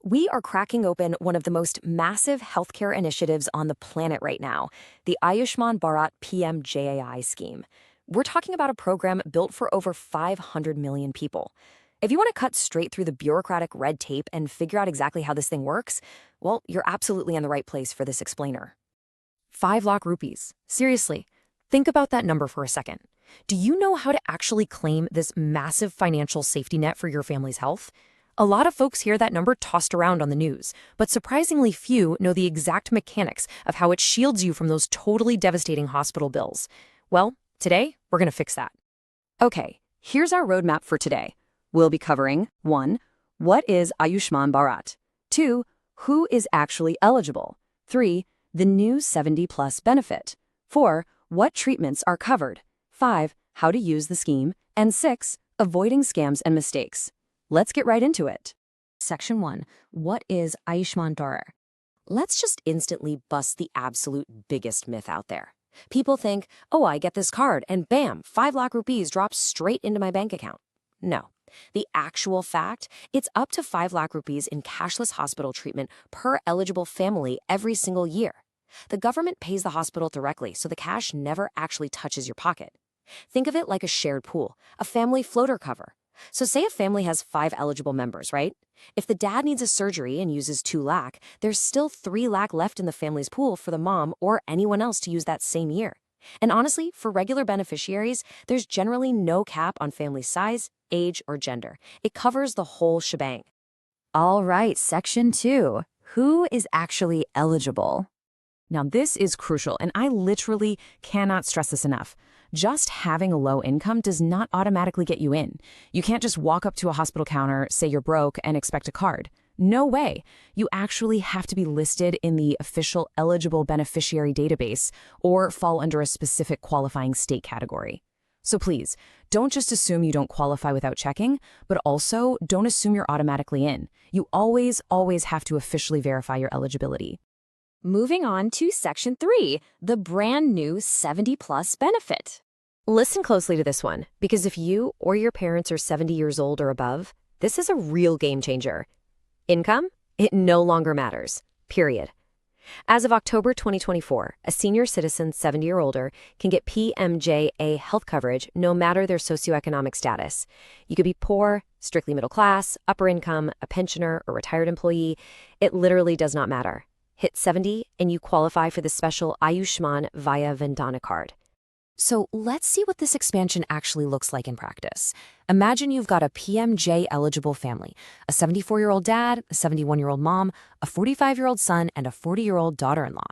We are cracking open one of the most massive healthcare initiatives on the planet right now, the Ayushman Bharat PM JAY scheme. We're talking about a program built for over 500 million people. If you want to cut straight through the bureaucratic red tape and figure out exactly how this thing works, well, you're absolutely in the right place for this explainer. 5 lakh rupees. Seriously, think about that number for a second. Do you know how to actually claim this massive financial safety net for your family's health? A lot of folks hear that number tossed around on the news, but surprisingly few know the exact mechanics of how it shields you from those totally devastating hospital bills. Well, today, we're going to fix that. Okay, here's our roadmap for today. We'll be covering 1. What is Ayushman Bharat? 2. Who is actually eligible? 3. The new 70-plus benefit. 4. What treatments are covered? 5. How to use the scheme. And 6. Avoiding scams and mistakes. Let's get right into it. Section 1. What is Ayushman Bharat? Let's just instantly bust the absolute biggest myth out there. People think, oh, I get this card and bam, 5 lakh rupees drops straight into my bank account. No. The actual fact, it's up to 5 lakh rupees in cashless hospital treatment per eligible family every single year. The government pays the hospital directly, so the cash never actually touches your pocket. Think of it like a shared pool, a family floater cover. So say a family has 5 eligible members, right? If the dad needs a surgery and uses 2 lakh, there's still 3 lakh left in the family's pool for the mom or anyone else to use that same year. And honestly, for regular beneficiaries, there's generally no cap on family size, age, or gender. It covers the whole shebang. All right, Section 2. Who is actually eligible? Now, this is crucial, and I literally cannot stress this enough. Just having a low income does not automatically get you in. You can't just walk up to a hospital counter, say you're broke, and expect a card. No way. You actually have to be listed in the official eligible beneficiary database or fall under a specific qualifying state category. So please, don't just assume you don't qualify without checking, but also don't assume you're automatically in. You always have to officially verify your eligibility. Moving on to Section 3, the brand new 70-plus benefit. Listen closely to this one, because if you or your parents are 70 years old or above, this is a real game changer. Income? It no longer matters. Period. As of October 2024, a senior citizen 70 or older can get PMJA health coverage no matter their socioeconomic status. You could be poor, strictly middle class, upper income, a pensioner, or retired employee. It literally does not matter. Hit 70 and you qualify for the special Ayushman-vay-vandana card. So let's see what this expansion actually looks like in practice. Imagine you've got a PMJ-eligible family, a 74-year-old dad, a 71-year-old mom, a 45-year-old son, and a 40-year-old daughter-in-law.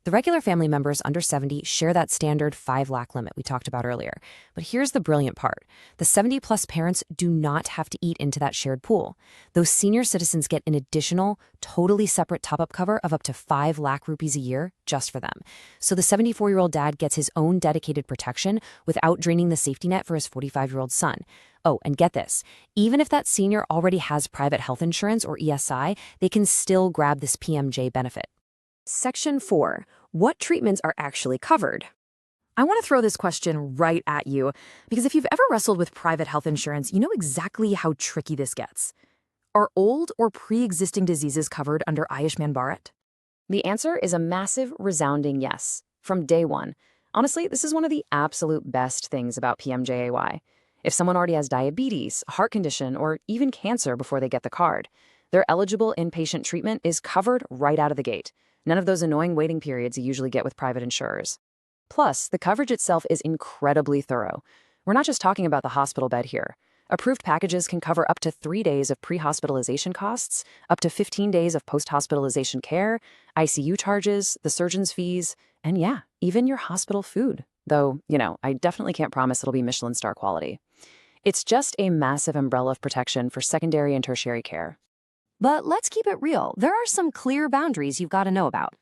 The regular family members under 70 share that standard 5 lakh limit we talked about earlier. But here's the brilliant part. The 70-plus parents do not have to eat into that shared pool. Those senior citizens get an additional, totally separate top-up cover of up to 5 lakh rupees a year just for them. So the 74-year-old dad gets his own dedicated protection without draining the safety net for his 45-year-old son. Oh, and get this. Even if that senior already has private health insurance or ESI, they can still grab this PMJ benefit. Section 4. What treatments are actually covered? I want to throw this question right at you, because if you've ever wrestled with private health insurance, you know exactly how tricky this gets. Are old or pre-existing diseases covered under Ayushman Bharat? The answer is a massive, resounding yes, from day one. Honestly, this is one of the absolute best things about PMJAY. If someone already has diabetes, a heart condition, or even cancer before they get the card, their eligible inpatient treatment is covered right out of the gate. None of those annoying waiting periods you usually get with private insurers. Plus, the coverage itself is incredibly thorough. We're not just talking about the hospital bed here. Approved packages can cover up to 3 days of pre-hospitalization costs, up to 15 days of post-hospitalization care, ICU charges, the surgeon's fees, and yeah, even your hospital food. Though, I definitely can't promise it'll be Michelin star quality. It's just a massive umbrella of protection for secondary and tertiary care. But let's keep it real. There are some clear boundaries you've got to know about.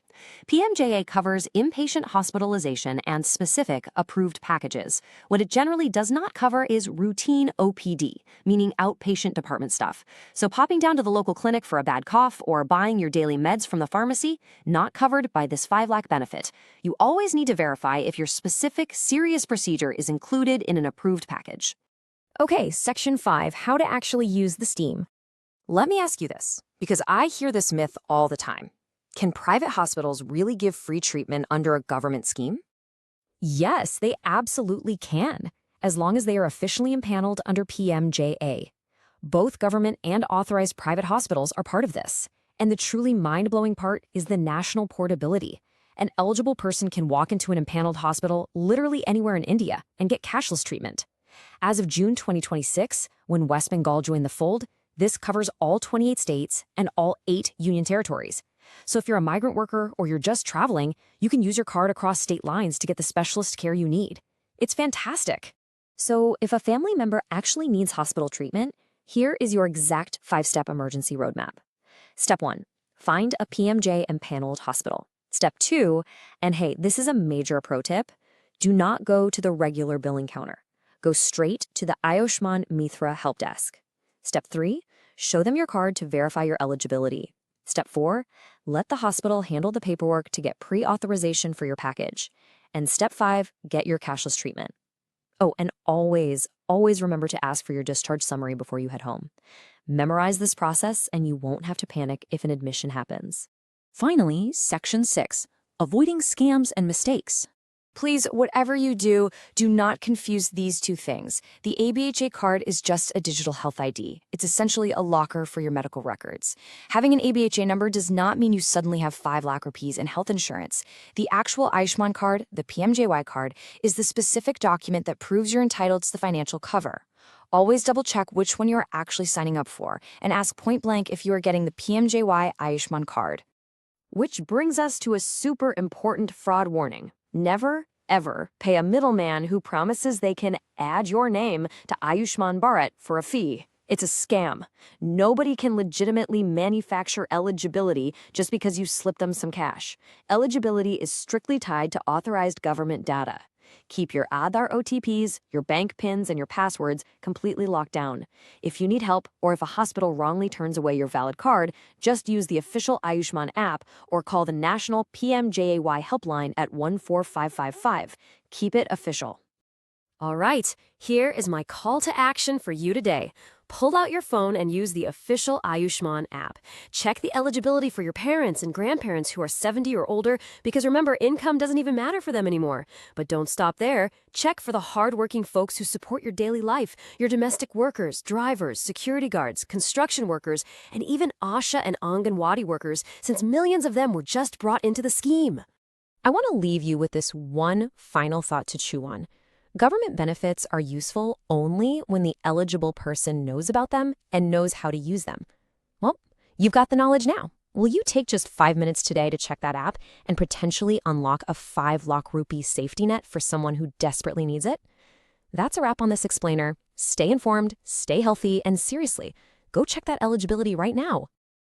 PMJA covers inpatient hospitalization and specific approved packages. What it generally does not cover is routine OPD, meaning outpatient department stuff. So popping down to the local clinic for a bad cough or buying your daily meds from the pharmacy, not covered by this 5 lakh benefit. You always need to verify if your specific serious procedure is included in an approved package. Okay, Section 5, how to actually use the scheme. Let me ask you this, because I hear this myth all the time. Can private hospitals really give free treatment under a government scheme? Yes, they absolutely can, as long as they are officially impaneled under PMJA. Both government and authorized private hospitals are part of this. And the truly mind-blowing part is the national portability. An eligible person can walk into an impaneled hospital literally anywhere in India and get cashless treatment. As of June 2026, when West Bengal joined the fold, this covers all 28 states and all 8 union territories. So if you're a migrant worker or you're just traveling, you can use your card across state lines to get the specialist care you need. It's fantastic. So if a family member actually needs hospital treatment, here is your exact 5-step emergency roadmap. Step 1, find a PMJ impaneled hospital. Step 2, and hey, this is a major pro tip, do not go to the regular billing counter. Go straight to the Ayushman Mitra help desk. Step 3, show them your card to verify your eligibility. Step 4, let the hospital handle the paperwork to get pre-authorization for your package. And step 5, get your cashless treatment. Oh, and always remember to ask for your discharge summary before you head home. Memorize this process and you won't have to panic if an admission happens. Finally, Section 6, avoiding scams and mistakes. Please, whatever you do, do not confuse these two things. The ABHA card is just a digital health ID. It's essentially a locker for your medical records. Having an ABHA number does not mean you suddenly have 5 lakh rupees in health insurance. The actual Ayushman card, the PMJY card, is the specific document that proves you're entitled to the financial cover. Always double-check which one you are actually signing up for, and ask point-blank if you are getting the PMJY Ayushman card. Which brings us to a super important fraud warning. Never, ever pay a middleman who promises they can add your name to Ayushman Bharat for a fee. It's a scam. Nobody can legitimately manufacture eligibility just because you slip them some cash. Eligibility is strictly tied to authorized government data. Keep your Aadhaar OTPs, your bank PINs, and your passwords completely locked down. If you need help, or if a hospital wrongly turns away your valid card, just use the official Ayushman app or call the National PMJAY helpline at 14555. Keep it official. All right, here is my call to action for you today. Pull out your phone and use the official Ayushman app. Check the eligibility for your parents and grandparents who are 70 or older, because remember, income doesn't even matter for them anymore. But don't stop there. Check for the hardworking folks who support your daily life, your domestic workers, drivers, security guards, construction workers, and even ASHA and Anganwadi workers, since millions of them were just brought into the scheme. I want to leave you with this one final thought to chew on. Government benefits are useful only when the eligible person knows about them and knows how to use them. Well, you've got the knowledge now. Will you take just 5 minutes today to check that app and potentially unlock a 5 lakh rupee safety net for someone who desperately needs it? That's a wrap on this explainer. Stay informed, stay healthy, and seriously, go check that eligibility right now.